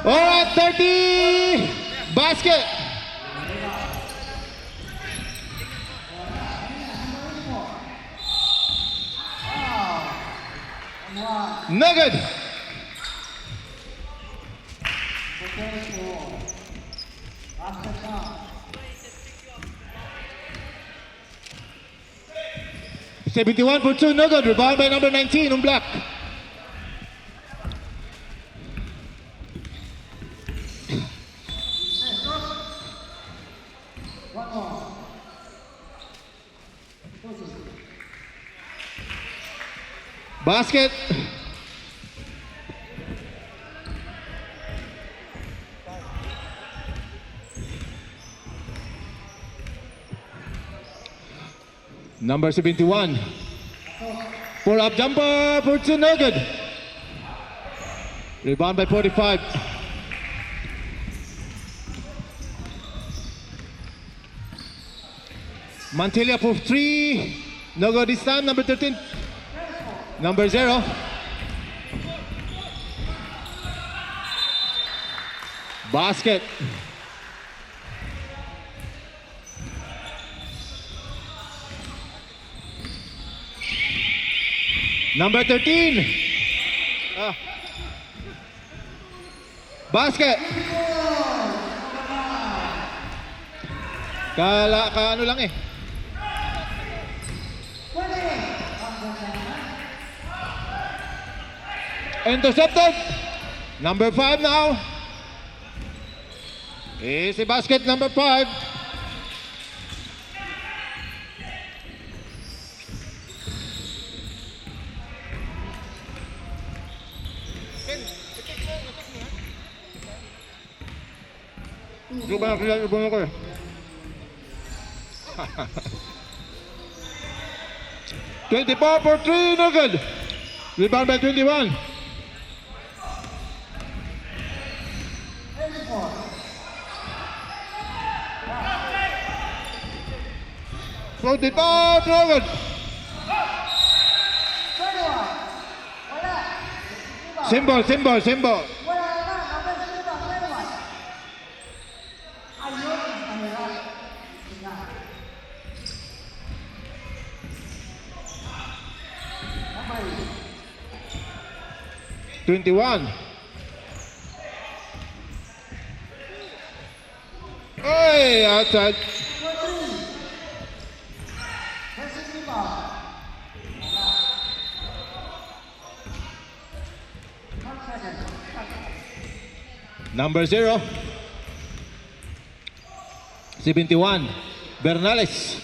Alright, 30 basket. No good. $71 for 2, no good. Rebound by number 19 on black. Basket. Number 71. Pull up jumper for 2, no good. Rebound by 45. Mantilia for 3, no good this time. Number 13. Number 0. Basket. Number 13. Basket. Ano lang eh. Intercepted. Number 5 now. Easy basket, number 5. Hindi ba nakilala yung bunga ko eh? 24 for 3, no good. Rebound by 21. Floated ball, no good. Symbol. 21. Hey, outside. Number 0. 71. Bernales.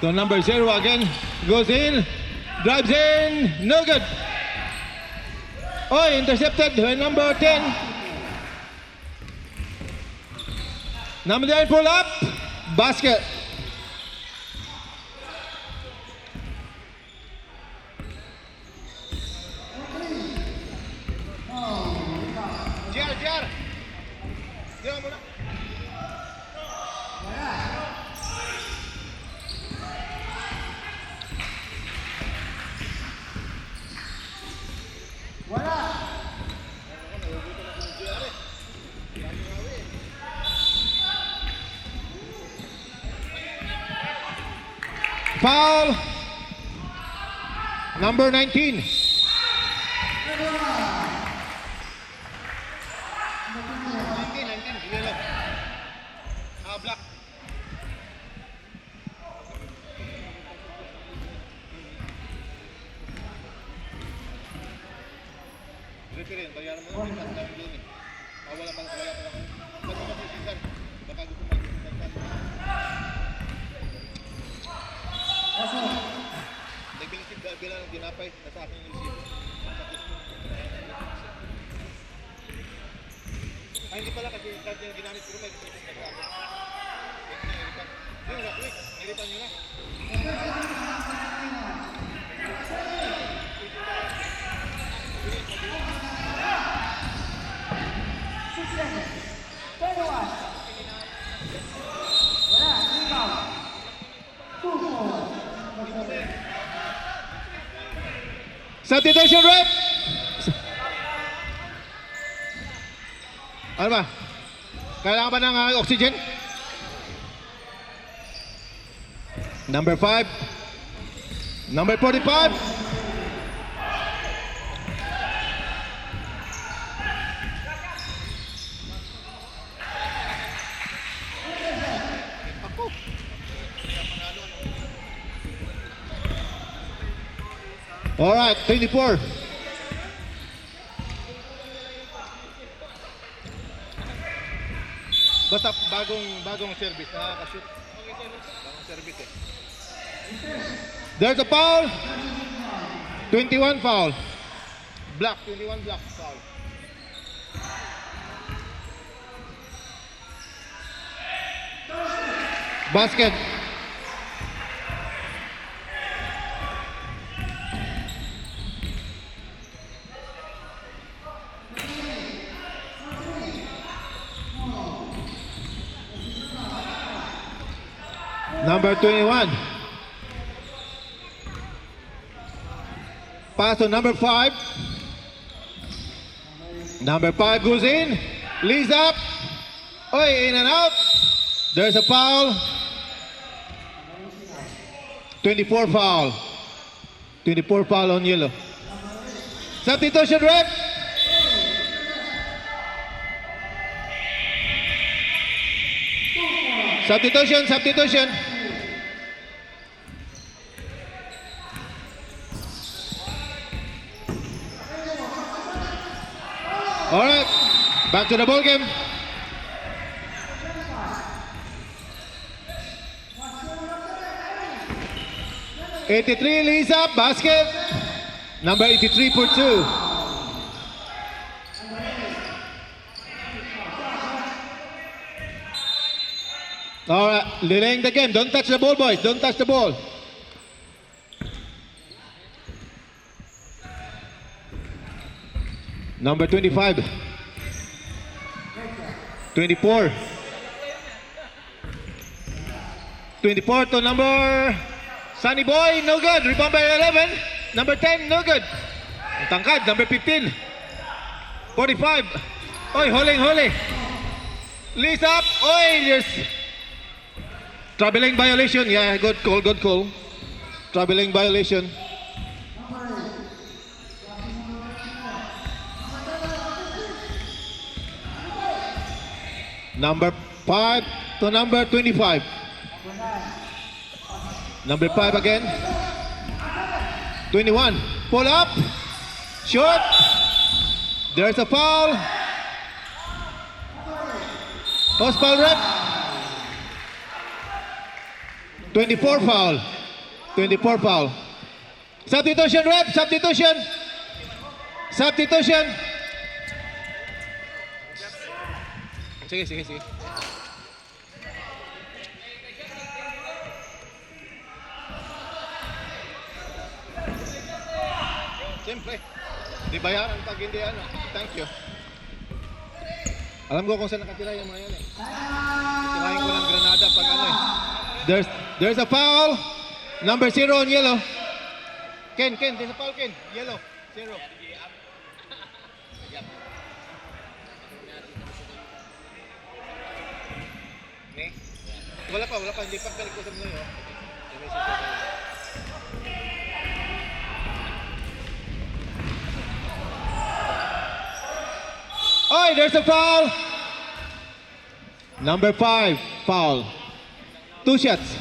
To number 0 again. Goes in. Drives in. No good. Oh, intercepted by number 10. Number 9 pull up. Basket. JR. Diyan muna. Foul. Number 19. Black. Referee, bayaran mo na ang dami doon eh. Wala pa. Basta masisinsan. Baka gusto mag-sinsan. Nagbilisip bila ng dinapay na sa akin yung receipt. Ay, hindi pala kasi yung card yung ginamit ko may receipt na sa akin. Nilipan nyo na. Substitution rep. Ano ba? Kailangan ba ng oxygen? Number 5. Number 45. All right, 24. Basta bagong service, nakaka-shoot. Bagong service eh. There's a foul. 21 foul. Block, 21 block foul. Basket. Number 21. Pass to number 5. Number 5 goes in. Leads up. Oy, in and out. There's a foul. 24 foul. 24 foul on yellow. Substitution rep. Substitution. All right, back to the ball game. '83 leads up, basket. Number 83 for 2. All right, delaying the game. Don't touch the ball, boys. Don't touch the ball. Number 25. 24. 24 to number Sunny Boy, no good. Rebound by 11. Number 10, no good. Ang tangkad, number 15. 45. Oy, holding. Leads up. Oy, yes. Traveling violation. Yeah, good call. Traveling violation. Number 5 to number 25. Number 5 again. 21. Pull up. Short. There's a foul. Post foul rep. 24 foul. 24 foul. Substitution rep. Substitution. Sige. Siyempre, di bayaran pag hindi ano. Thank you. Alam ko kung saan nakatira yung mga yan eh. Tirahin ko ng granada pag ano eh. There's a foul. Number 0 on yellow. Ken, there's a foul, Ken. Yellow, 0. Wala pa, hindi pa balik ko sa mga yun. Oy, there's a foul. Number 5, foul. 2 shots.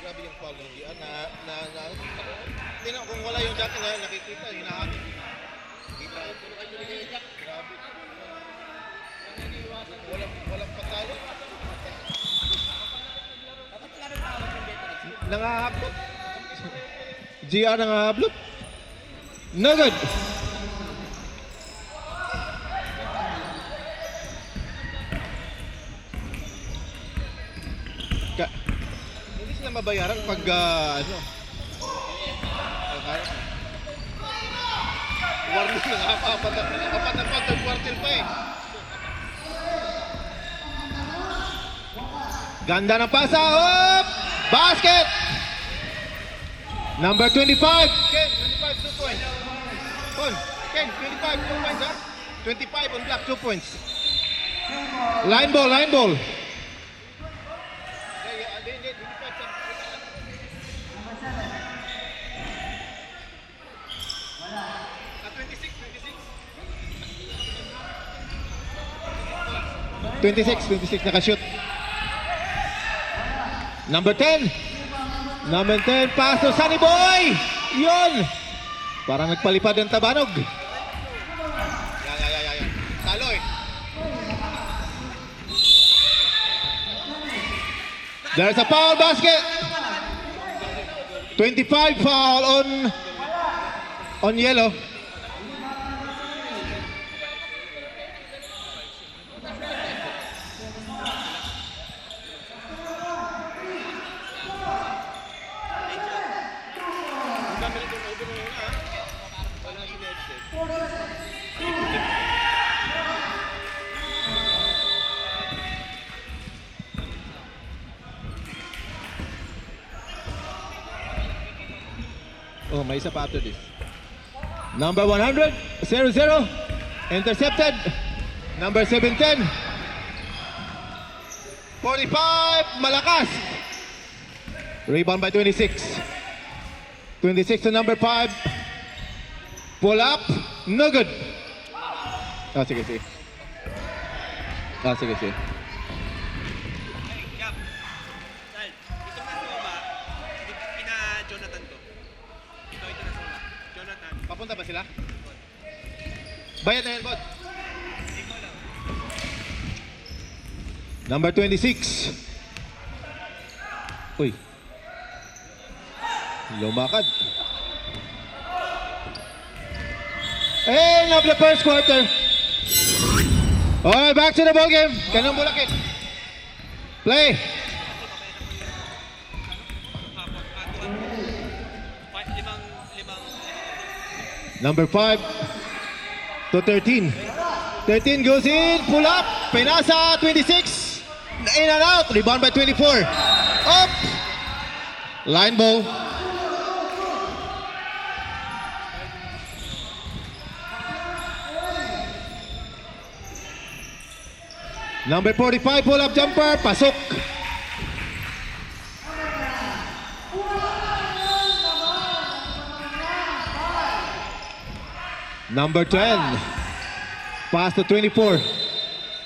Grabe yung foul ng Gian hindi na kung wala yung dati na nakikita, hinahabit. Grabe. Walang patalo. Nangahablot. GR nangahablot. No good. Hindi sila mabayaran pag ano. Warning na nga, apat na quarter pa eh. Ganda ng pasa, hop! Basket! Number 25. Ken, 25, 2 points. Ken, 25, 2 points, ha? 25 on block, 2 points. Line ball, line ball. Twenty-six nakashoot. Number 10. Number 10, pass to Sunny Boy. Yun. Parang nagpalipad ang Tabanog. Yan. Talo eh. There's a foul basket. 25 foul on yellow. Oh, may isa pa after this. Number 100, 0-0. Intercepted. Number 710. 45, malakas. Rebound by 26. 26 to number 5. Pull up, no good. Sige. Sige. Yap. Dahil, ito na sa baba, pina-Jonathan to. Ito na sa baba. Jonathan. Papunta ba sila? Bayad na yan, bot. Number 26. Uy. Lumakad. End of the first quarter. Alright, back to the ball game. Kanang Bulakit. Play. Number 5 to 13. 13 goes in, pull up, Penasa 26. In and out, rebound by 24. Up. Line ball. Number 45, pull up jumper, pasok. Number 10, pass to 24.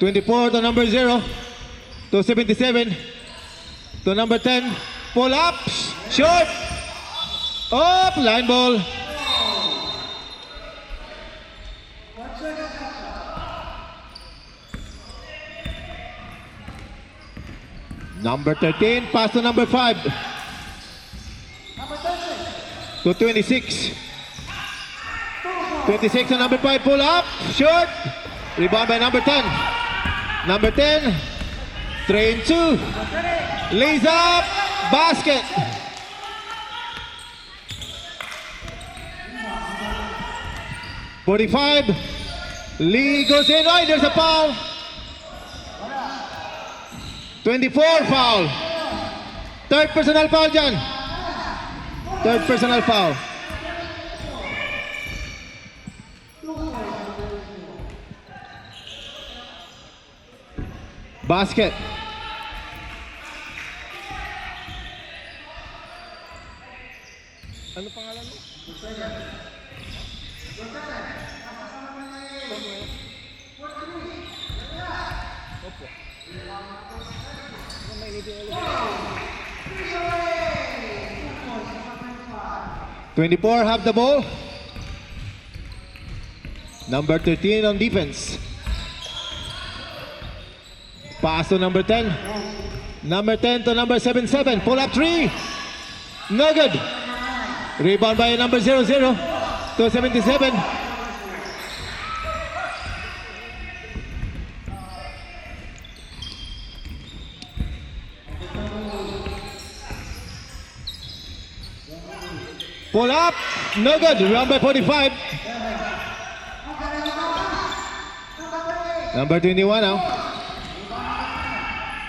24 to number 0, to 77, to number 10, pull up, short, up, line ball. Number 13, pass to number 5. To 26. 26 to number 5, pull up, short. Rebound by number 10. Number 10, train 2. Lays up, basket. .45. Lee goes in. Oh, there's a foul. 24 foul. Third personal foul dyan. Third personal foul. Basket. Ano pangalan mo? Opo. 24 have the ball. Number 13 on defense. Pass to number 10. Number 10 to number 7-7. Pull up 3. No good. Rebound by number 0-0 to 77. Pull up, no good. Rebound by 45. Number 21 now.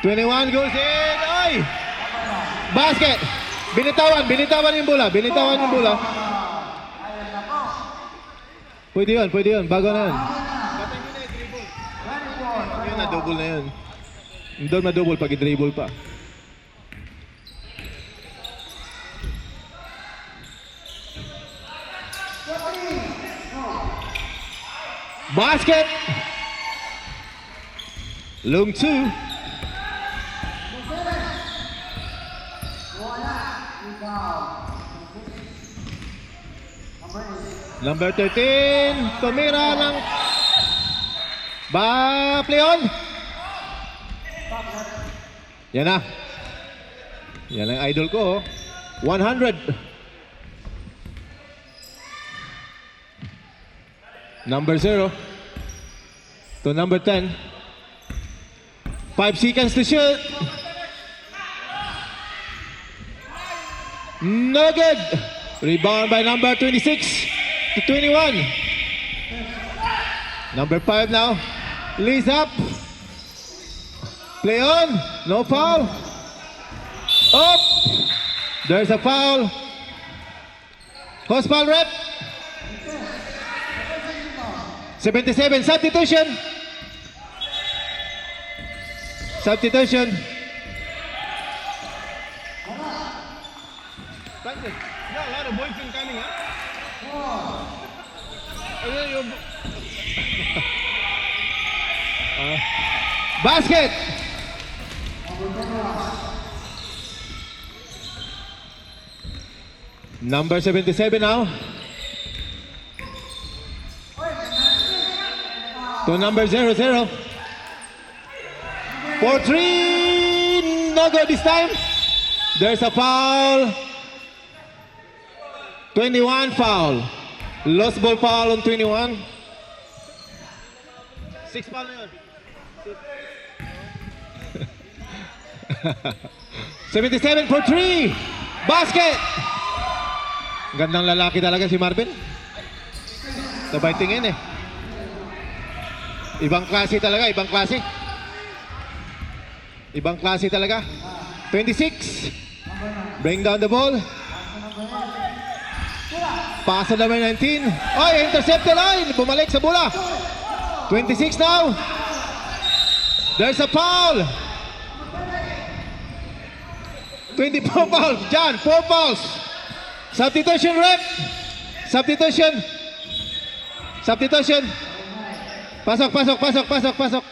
21 goes in. Oy! Basket. Binitawan yung bola. Pwede yun. Bago na yun. Yun na, double na yun. Doon na double pag i-dribble pa. Basket! Lung 2. Number 13, tumira ng play on. Yan na. Yan ang idol ko. 100. Number 0 to number 10. 5 seconds to shoot. No good. Rebound by number 26 to 21. Number 5 now. Lays up. Play on. No foul. Up. There's a foul. Host foul rep. 77. Substitution. Practice. Yeah, a lot of boyfriend coming, huh? Basket. Number 77 now. To number 00. For 3. No good this time. There's a foul. 21 foul. Lost ball foul on 21. 6 foul na yun. 77 for 3. Basket. Gandang lalaki talaga si Marvin. Sabay tingin eh. Ibang klase talaga, ibang klase. Ibang klase talaga. 26. Bring down the ball. Pasa number 19. Oy, intercept the line. Bumalik sa bola. 26 now. There's a foul. 24 fouls. John, 4 fouls. Substitution rep. Substitution. Pasok.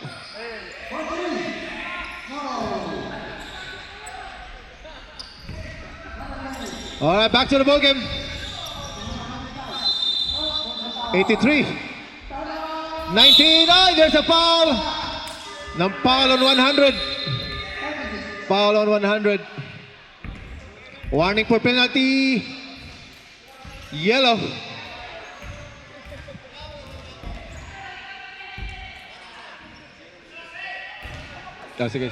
Alright, back to the ball game. 83. 19. Oh, there's a foul. Foul on 100. Foul on 100. Warning for penalty. Yellow. Sige.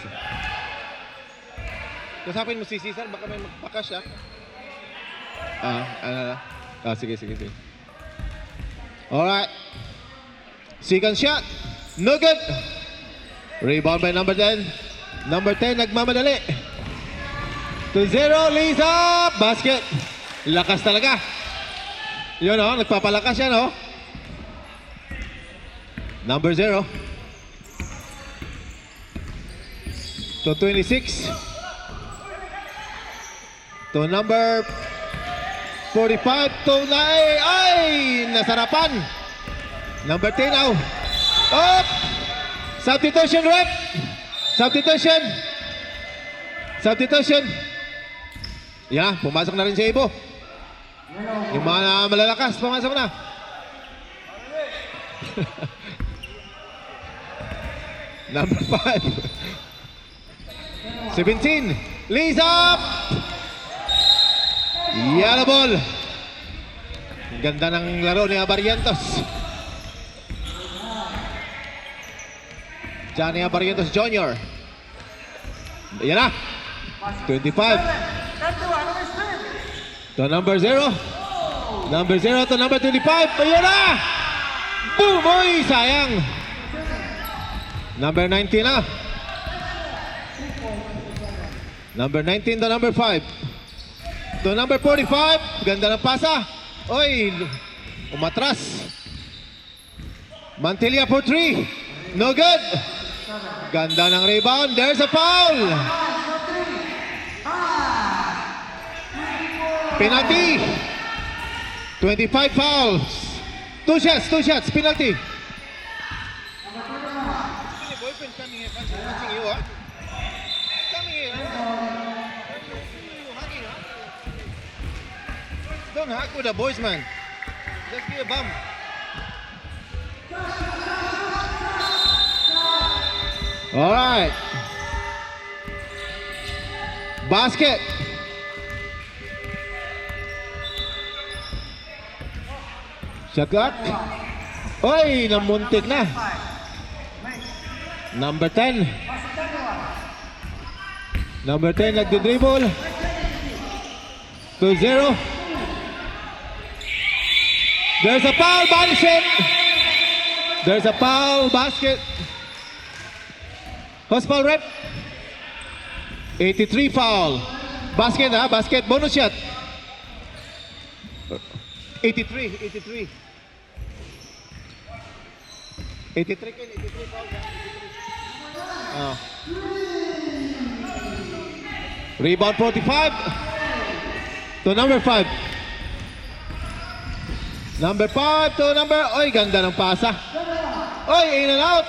Kasapin mo si Cesar, baka may magpaka siya. Sige. Alright. Second shot. No good. Rebound by number 10. Number 10 nagmamadali. To 0, lays up. Basket. Lakas talaga. Yun o, nagpapalakas yan o. Number 0. To 26. To number 45 to nasarapan. Number 10 now. Up. Substitution rep. Substitution. Yeah, pumasok na rin si Ibo. Yung mga malalakas, pumasok na. Number 5. 17. Lays up. Yellow ball. Ang ganda ng laro ni Abarientos. Johnny Abarientos Jr. Yan na. 25. To number 0. Number 0 to number 25. Ayan na. Boom! Oy, sayang. Number 19 na. Number 19 to number 5. To number 45. Ganda ng pasa. Oy, umatras. Mantilla for 3. No good. Ganda ng rebound. There's a foul. Penalty. 25 fouls. 2 shots, penalty. Boyfriend coming here, watching you, huh? Coming here. Don't hug with the boys, man. Just give a bump. All right. Basket. Shot clock. Oy, namuntik na. Number 10. Number 10 nagdodribble. 2-0. There's a foul, Banishit. There's a foul, basket. Host foul rep. 83 foul. Basket ha, basket. Bonus shot. 83. 83 kin, 83 foul. Ah. Rebound 45 to number 5. Number 5 to number... Oy, ganda ng pasa. Oy, in and out.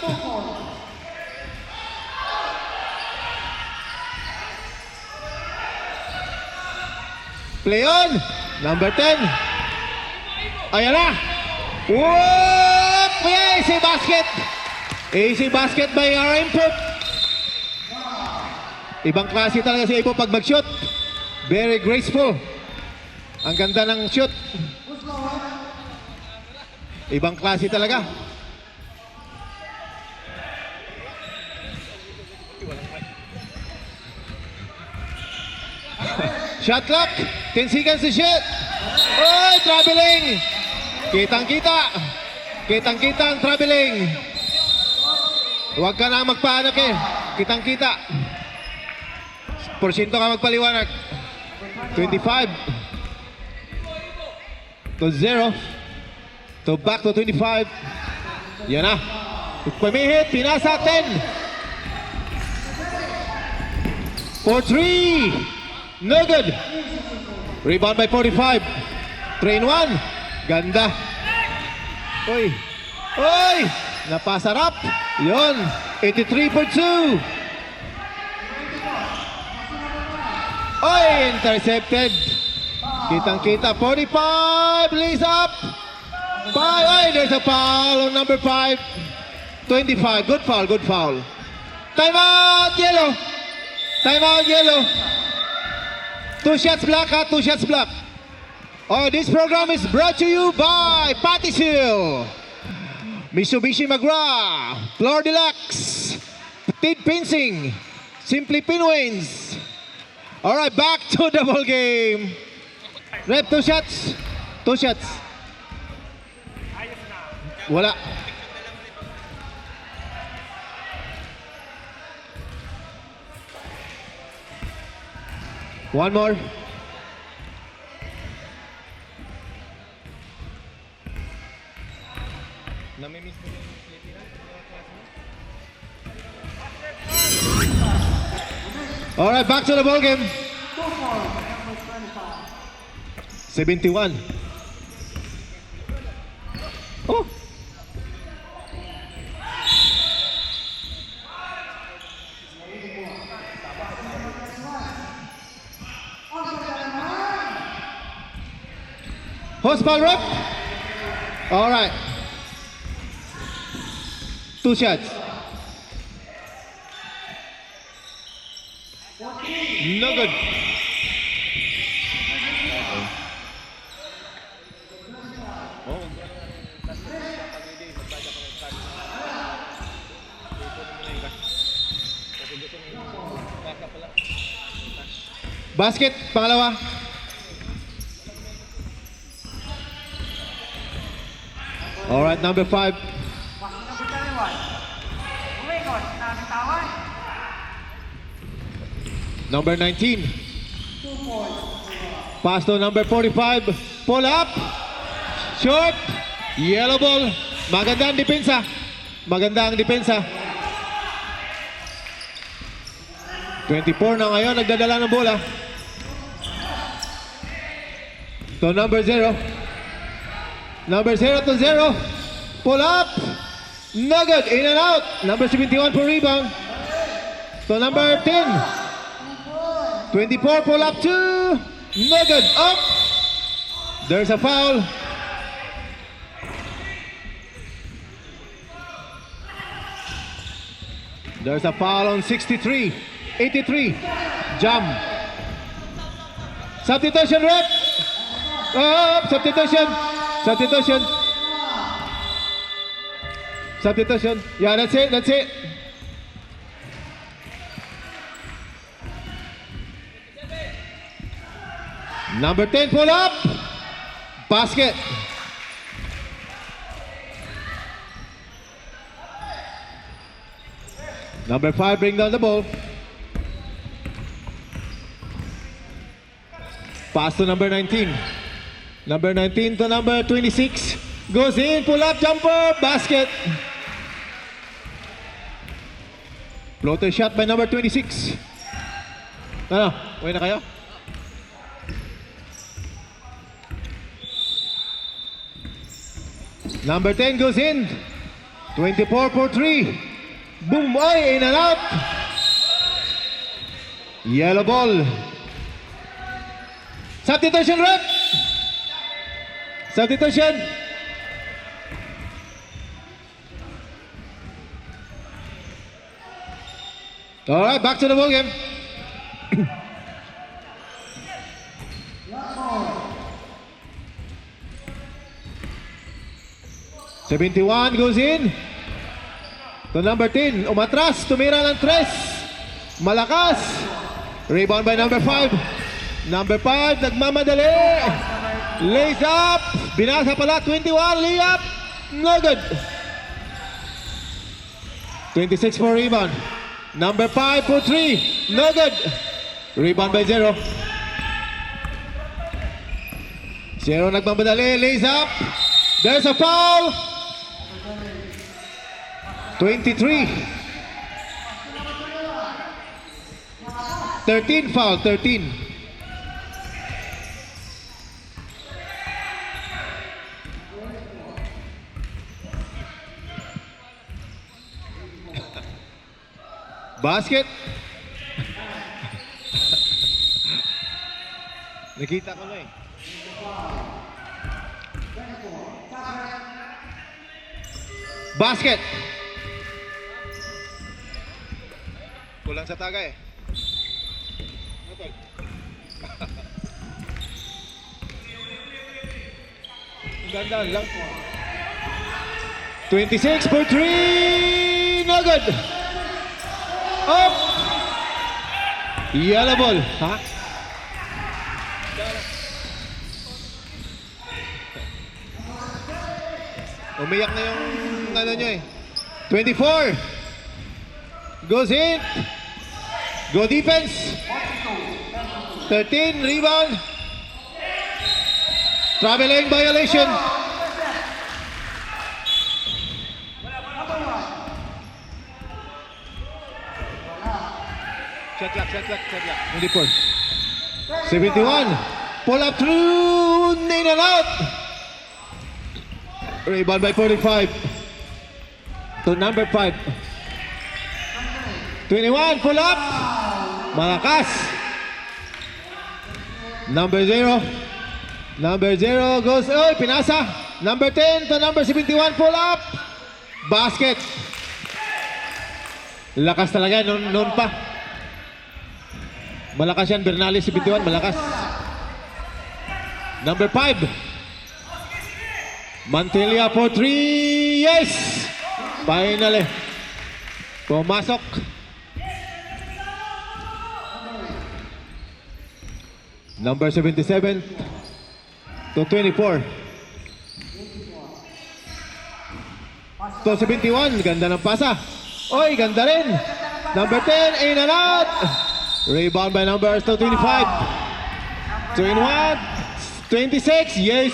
Play on. Number 10. Ayan na. Whoop! Easy basket. Easy basket by our input. Ibang klase talaga si Ipo pag mag-shoot. Very graceful. Ang ganda ng shoot. Ibang klase talaga. Shot clock. 10 seconds to shoot. Oy, traveling. Kitang-kita. Kitang-kita ang traveling. Huwag ka na magpaanak eh. Kitang-kita. Porsyento ka magpaliwanag. 25 to 0 to back to 25. Yan na. Pumihit. Pinasa 10 for 3. No good. Rebound by 45. Train 1. Ganda. Oy. Oy. Napasarap. Yon. 83 for 2. Oy. Intercepted. Kitang-kita. 45. Lays up. 5. Oy. There's a foul on number 5. 25. Good foul. Good foul. Time out. Yellow. Time out. Yellow. 2 shots block, ha? 2 shots block. Oh, this program is brought to you by Patisil, Mitsubishi McGrath, Floor Deluxe, Tid Pinsing, Simply Pinwins. Alright, back to the ball game. Rep, 2 shots. 2 shots. Wala. One more. All right, back to the ball game. 71. Oh. Host ball rep. All right. 2 shots. No good. Basket, pangalawa. All right, number 5. Number 19. Pass to number 45. Pull up. Short. Yellow ball. Maganda ang depensa. Maganda ang depensa. 24 na ngayon, nagdadala ng bola. To number 0. Number 0 to 0. Pull up. No good. In and out. Number 71 for rebound. To number 10. 24, pull up 2. No good. Up. There's a foul. There's a foul on 63. 83. Jump. Substitution, rep. Up. Substitution. Substitution. Substitution. Yeah, that's it. That's it. Number 10, pull up. Basket. Number 5, bring down the ball. Pass to number 19. Number 19 to number 26. Goes in, pull up, jumper, basket. Floater shot by number 26. Ano? Uwi na kayo? Number 10 goes in. 24 for 3. Boom! Ay, in and out. Yellow ball. Substitution, rep. Substitution. All right, back to the ball game. #71 goes in. To number 10, umatras, tumira ng 3. Malakas. Rebound by number 5. Number 5, nagmamadali. Lays up. Binasa pala, 21, layup. No good. 26 for rebound. Number 5 for 3. No good. Rebound by 0. 0 nagmamadali, lays up. There's a foul. 23. 13 foul, 13. Basket. Nakita ko na eh. Basket. Kulang sa tagay. Ganda lang. 26 for 3. No good. Up. Yellow ball. Ha? Umiyak na yung ano nyo eh. 24. Goes in. Go defense. 13, rebound. Travel lane violation. Shot clock. 24. 71. Pull up through. In and out. Rebound by 45. To number 5. 21, pull up. Malakas. Number 0. Number 0 goes, pinasa. Number 10 to number 71, pull up. Basket. Lakas talaga, noon pa. Malakas yan, Bernales 71, malakas. Number 5. Mantilia for 3. Yes! Finally. Pumasok. Number 77 to 24. To 71, ganda ng pasa. Oy, ganda rin. Number 10, in and out. Rebound by number 25. 2 and 1. 26. Yes.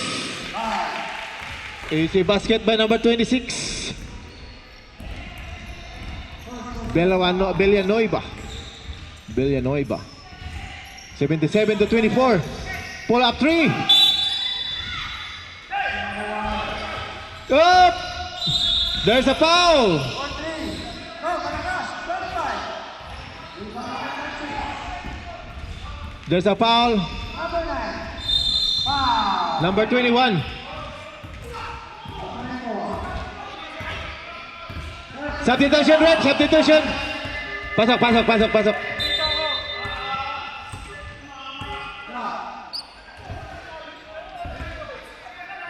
Easy basket by number 26. Villanueva. 77 to 24. Pull up 3. Up. There's a foul. There's a foul. Number 21. Substitution, Red. Substitution. Pasok.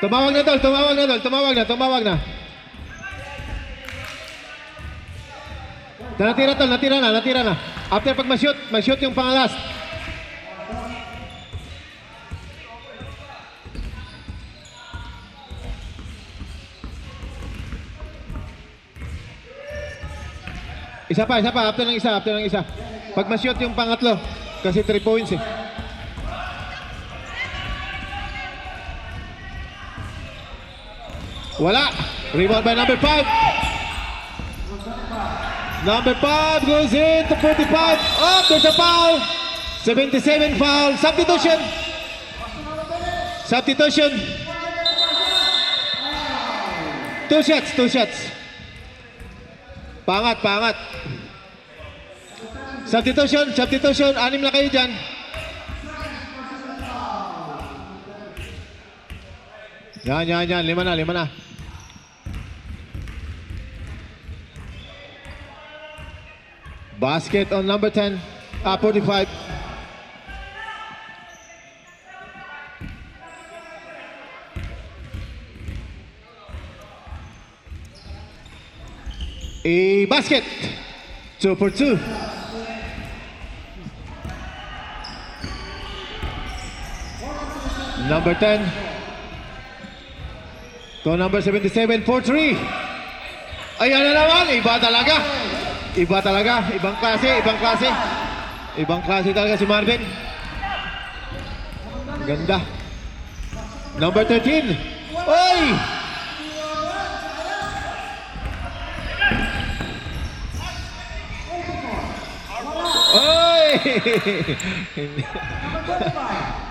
Tumawag na, tumawag na. Natira na. After pag ma-shoot yung pangalast. Isa pa, after ng isa. Pag ma-shoot yung pangatlo, kasi 3 points eh. Wala. Rebound by number 5. Number 5 goes in to 45. Oh, there's a foul. 77 foul. Substitution. Two shots. Pangat. Substitution. 6 na kayo dyan. Yan. 5 na. Basket on number 10. 45. A basket. 2 for 2. Number 10. To number 77 for 3. Ayan na naman. Iba talaga. Ibang klase talaga si Marvin. Ganda. Number 13. Oy!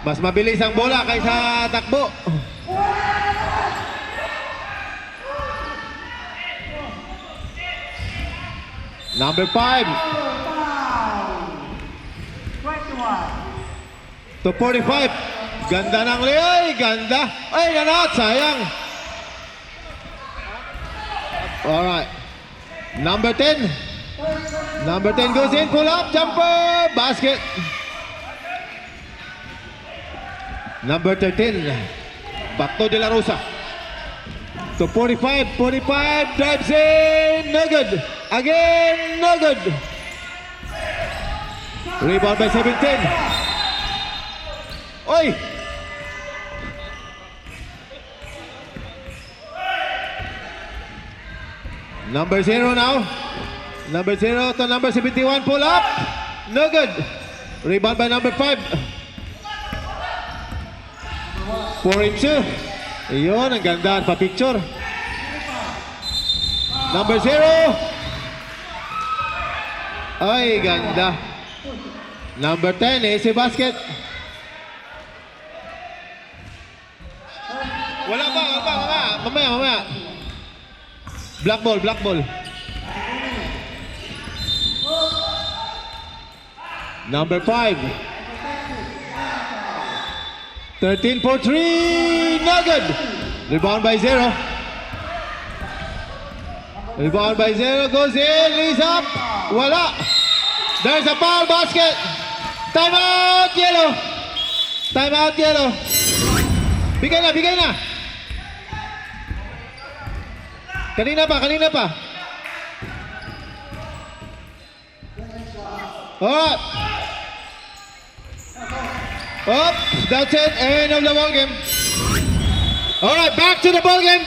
Mas mabilis ang bola kaysa takbo. Number 5. To 45. Ganda ng Leoy. Ganda. Ay, nanat. Sayang. Alright. Number 10. Number 10 goes in. Pull up. Jumper. Basket. Number 13. Bacto de la Rosa. To 45. 45. Drives in. No good. Again. No good. Rebound by 17. Oy! Number 0 now. Number 0 to number 71. Pull up. No good. Rebound by number 5. 4-2. Ayun, ang ganda. Pa-picture. Number 0. Ay, ganda. Number 10, easy basket. Wala pa. Mamaya. Black ball. Number 5. 13 for 3. No good. Rebound by 0. Goes in. Leads up. Wala. There's a foul basket. Timeout, yellow. Bigay na. Kanina pa. Alright. That's it. End of the ball game. Alright, back to the ball game.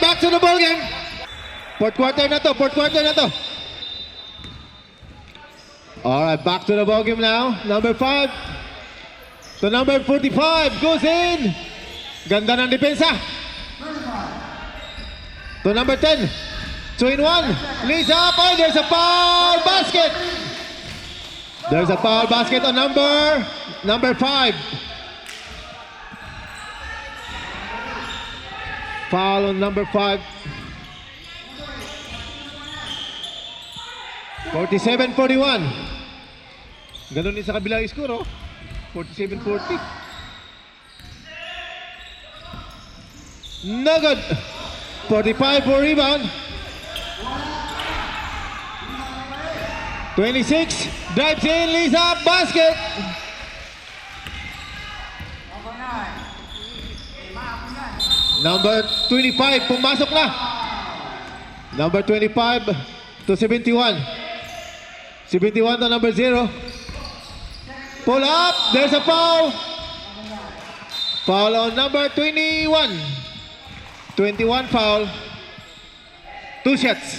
Fourth quarter na to. Alright, back to the ball game now. Number 5. To number 45, goes in. Ganda ng depensa. To number 10, 2 in 1. Lays up. Oh, there's a foul basket. There's a foul basket on number 5. Foul on number 5. 47-41. Ganun din sa kabilang score, oh. 47-40. No good. 45 for rebound. 26. Drives in, lays up, basket. Number 25, pumasok na. Number 25 to 71. 71 to number 0. Pull up, there's a foul. Foul on number 21. 21 foul. 2 shots.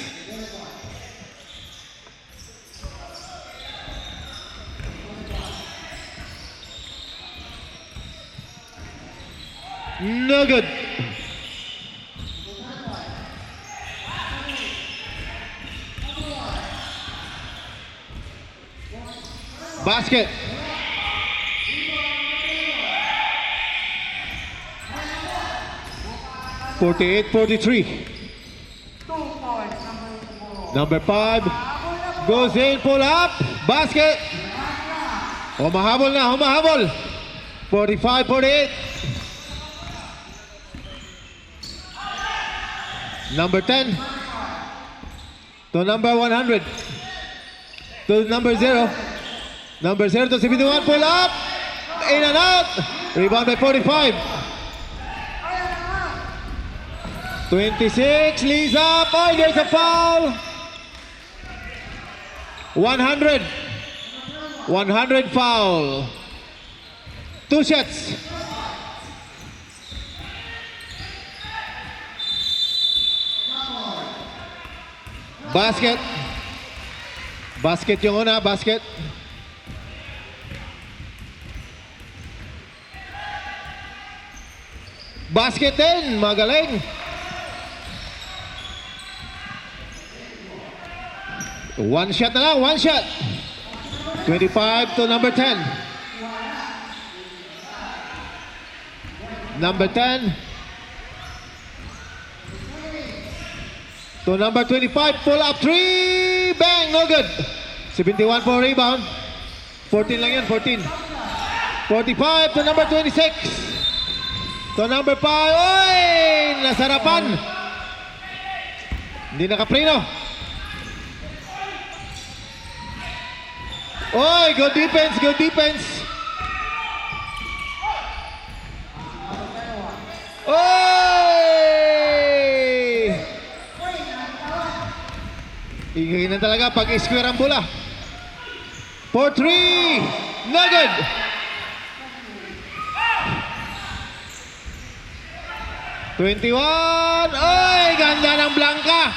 No good. Basket. (48-43). Number 5 goes in, pull up, basket. Humahabol na, humahabol. 45-48. Number 10 to number 100 to number 0. Number 0 to 71, pull up, in and out. Rebound by 45. 26, lays up. Oh, there's a foul. 100 foul. 2 shots. Basket. Basket yung una, basket. Basket din, magaling. One shot na lang, one shot. 25 to number 10. Number 10 to number 25, pull up 3, bang, no good. 71 for rebound. 14 lang yan, 14. 45 to number 26. To number 5, oy, nasarapan. Hindi nakapreno. Oy, good defense, good defense. Oy! Ingay na talaga pag square ang bola. For 3, no good. $21. Oy, ganda ng Blanca.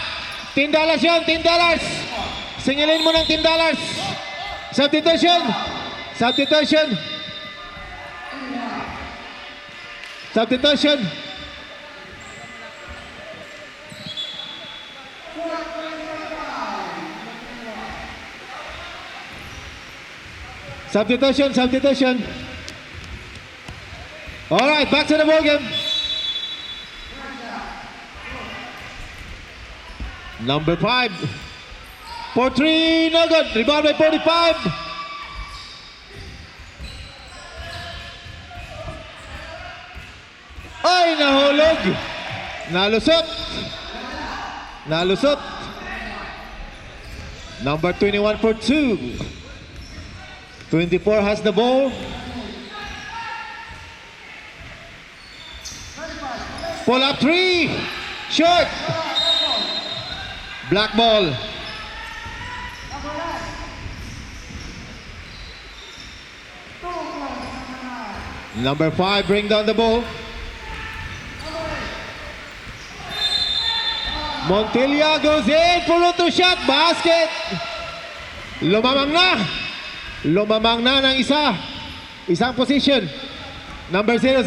$10 yun, $10. Singilin mo ng $10. Substitution. Substitution. Substitution. Substitution, substitution. All right, back to the ball game. Number 5. For 3, no good. Rebound by 45. Ay, nahulog. Nalusot. Nalusot. Number 21 for 2. 24 has the ball. Pull up 3. Short. Black ball. Number 5 bring down the ball. Montilla goes in. Pull to shot. Basket. Lumamang na. Lumamang na ng isa. Isang position. Number 00.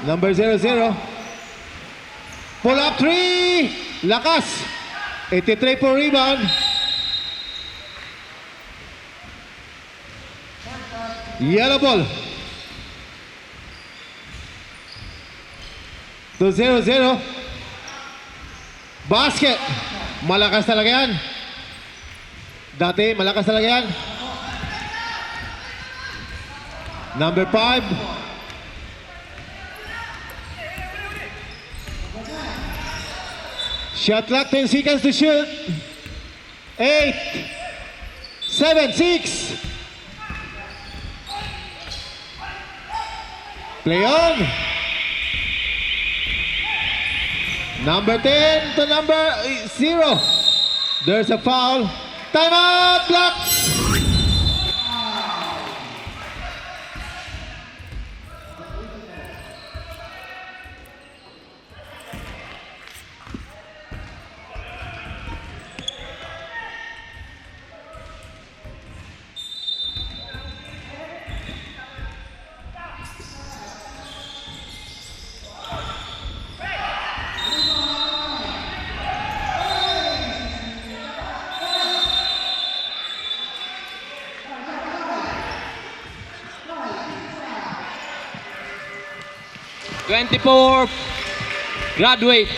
Number 00. Pull up 3. Lakas. 83 for rebound. Yellow ball. To 0-0. Basket. Malakas talaga yan. Dati, malakas talaga yan. Number 5. Shot clock, 10 seconds to shoot. 8, 7, 6. Play on. Number 10 to number 0. There's a foul. Timeout, block. #24 graduate.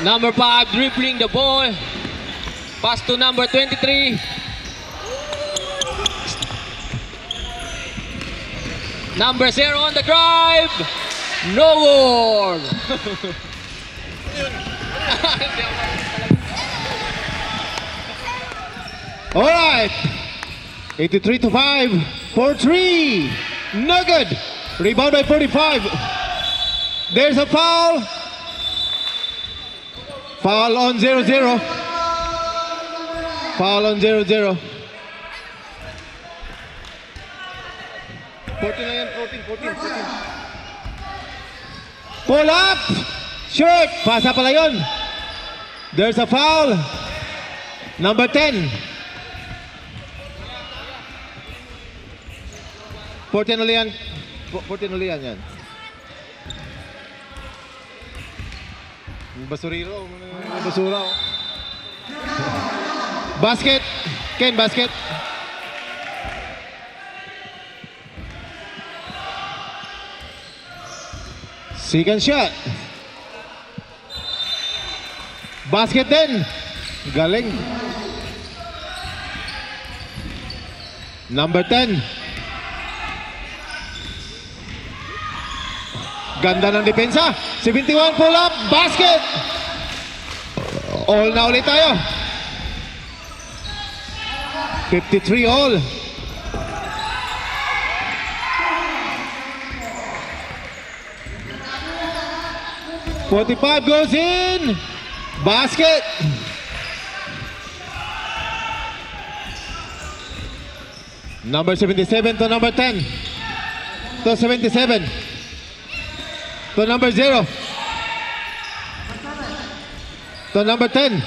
Number 5 dribbling the ball. Pass to number 23. Number 0 on the drive. No goal. All right. 83-5 for 3. No good. Rebound by 45. There's a foul. Foul on 0-0. Foul on 0-0. 14 lang yan, 14. Pull up. Short. Pasa pala yun. There's a foul. Number 10. 14 ulit yan. 14 ulit yan. Basuriro. Basura. Basket. Ken, basket. Second shot. Basket din. Galing. Number 10. Ganda ng depensa. 71 pull up. Basket. All na ulit tayo. 53 all. .45 goes in. Basket. Number 77 to number 10. To 77. To number 0. To number 10.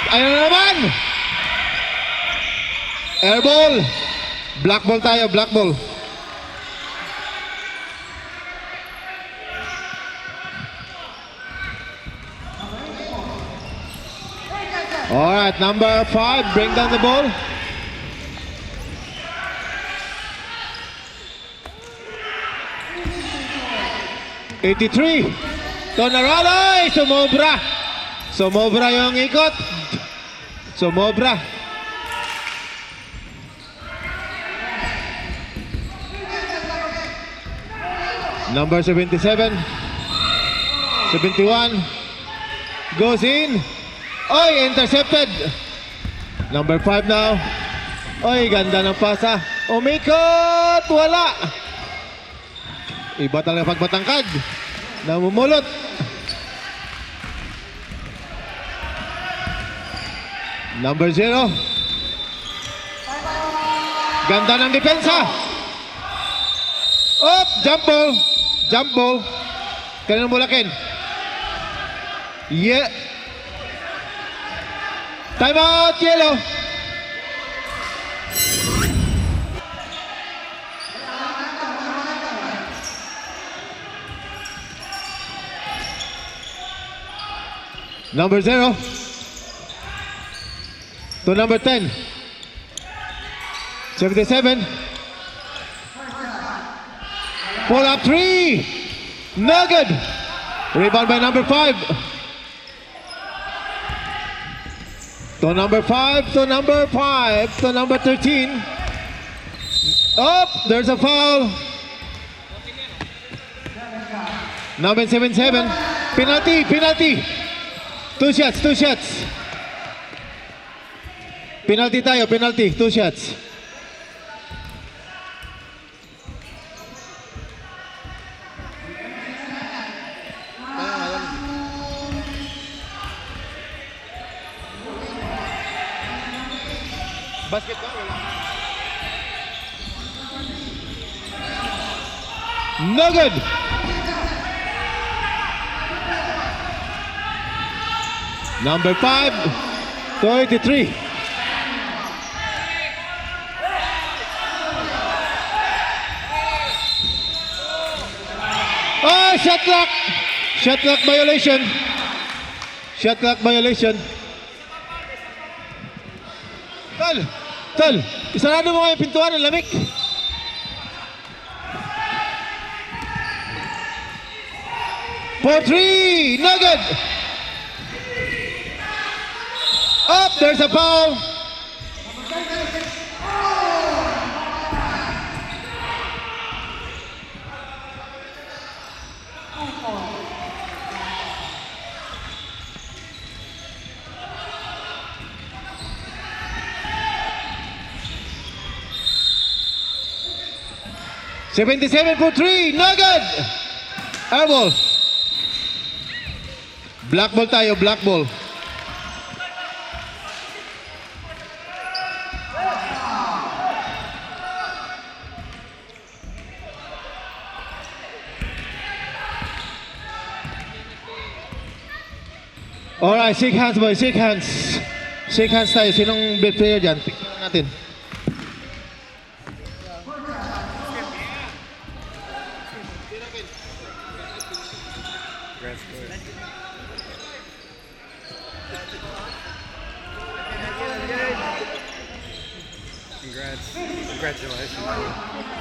Ayun na naman. Air ball. Black ball tayo, black ball. Alright, number 5, bring down the ball. #83. Tonaralay, sumobra. Sumobra yung ikot. Sumobra. Number 77. 71. Goes in. Oy, intercepted. Number 5 now. Oy, ganda ng pasa. Umikot, wala. Iba talaga pagbatangkad. Namumulot. Number 0. Ganda ng depensa. Up! Jump ball! Jump ball! Kanino mula, Ken? Yeah. Time out, yellow. Number 0 to number 10. 77. Pull up 3. No good. Rebound by number 5. To number 5, to number 5, to number 13. Up, there's a foul. Number 77. Penalty, penalty. 2 shots, 2 shots. Penalty tayo, penalty, 2 shots. Basketball, wala. No good. Number 5 to 83. Oh, shot clock. Shot clock violation. Shot clock violation. Tol, tol, isarado mo nga yung pintuan ng lamig. For 3, no good. Up, there's a foul. $77 for 3, no good. Airball. Black ball tayo, black ball. Alright, shake hands boys, shake hands. Shake hands tayo. Sinong best player dyan? Tingnan natin. Congrats. Congratulations.